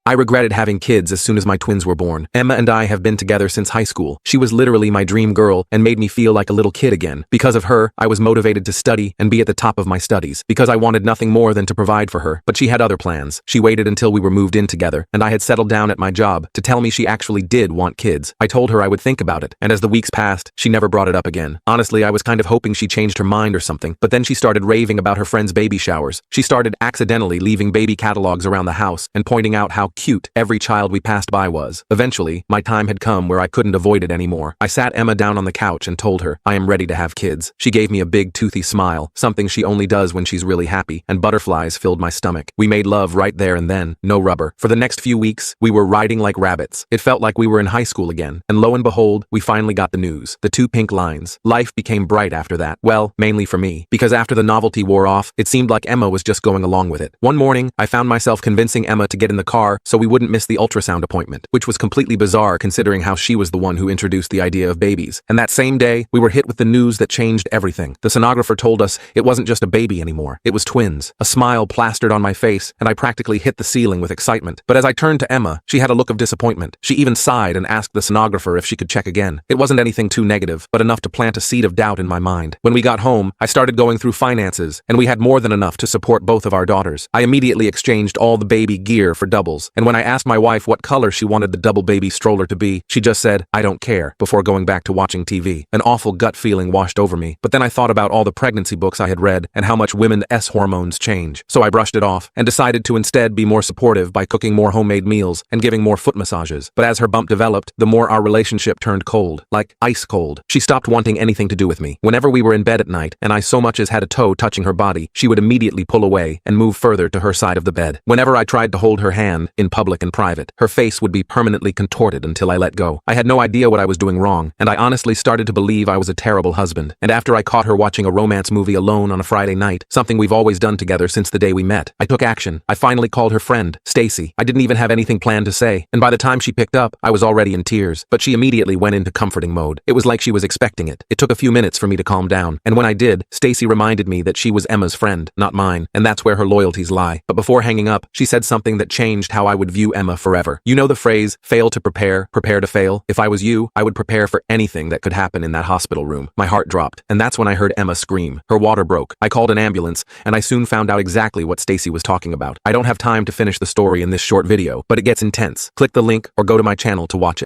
I regretted having kids as soon as my twins were born. Emma and I have been together since high school. She was literally my dream girl and made me feel like a little kid again. Because of her, I was motivated to study and be at the top of my studies, because I wanted nothing more than to provide for her. But she had other plans. She waited until we were moved in together, and I had settled down at my job, to tell me she actually did want kids. I told her I would think about it, and as the weeks passed, she never brought it up again. Honestly, I was kind of hoping she changed her mind or something, but then she started raving about her friends' baby showers. She started accidentally leaving baby catalogs around the house and pointing out how cute every child we passed by was. Eventually, my time had come where I couldn't avoid it anymore. I sat Emma down on the couch and told her, I am ready to have kids. She gave me a big toothy smile, something she only does when she's really happy, and butterflies filled my stomach. We made love right there and then, no rubber. For the next few weeks, we were riding like rabbits. It felt like we were in high school again, and lo and behold, we finally got the news. The 2 pink lines. Life became bright after that. Well, mainly for me, because after the novelty wore off, it seemed like Emma was just going along with it. One morning, I found myself convincing Emma to get in the car so we wouldn't miss the ultrasound appointment, which was completely bizarre considering how she was the one who introduced the idea of babies. And that same day, we were hit with the news that changed everything. The sonographer told us it wasn't just a baby anymore, it was twins. A smile plastered on my face, and I practically hit the ceiling with excitement. But as I turned to Emma, she had a look of disappointment. She even sighed and asked the sonographer if she could check again. It wasn't anything too negative, but enough to plant a seed of doubt in my mind. When we got home, I started going through finances, and we had more than enough to support both of our daughters. I immediately exchanged all the baby gear for doubles, and when I asked my wife what color she wanted the double baby stroller to be, she just said, I don't care, before going back to watching TV. An awful gut feeling washed over me, but then I thought about all the pregnancy books I had read and how much women's hormones change. So I brushed it off and decided to instead be more supportive by cooking more homemade meals and giving more foot massages. But as her bump developed, the more our relationship turned cold, like ice cold. She stopped wanting anything to do with me. Whenever we were in bed at night and I so much as had a toe touching her body, she would immediately pull away and move further to her side of the bed. Whenever I tried to hold her hand, in public and private, her face would be permanently contorted until I let go. I had no idea what I was doing wrong, and I honestly started to believe I was a terrible husband. And after I caught her watching a romance movie alone on a Friday night, something we've always done together since the day we met, I took action. I finally called her friend, Stacy. I didn't even have anything planned to say, and by the time she picked up, I was already in tears, but she immediately went into comforting mode. It was like she was expecting it. It took a few minutes for me to calm down, and when I did, Stacy reminded me that she was Emma's friend, not mine, and that's where her loyalties lie. But before hanging up, she said something that changed how I would view Emma forever. You know the phrase, fail to prepare, prepare to fail? If I was you, I would prepare for anything that could happen in that hospital room. My heart dropped, and that's when I heard Emma scream. Her water broke. I called an ambulance, and I soon found out exactly what Stacy was talking about. I don't have time to finish the story in this short video, but it gets intense. Click the link or go to my channel to watch it.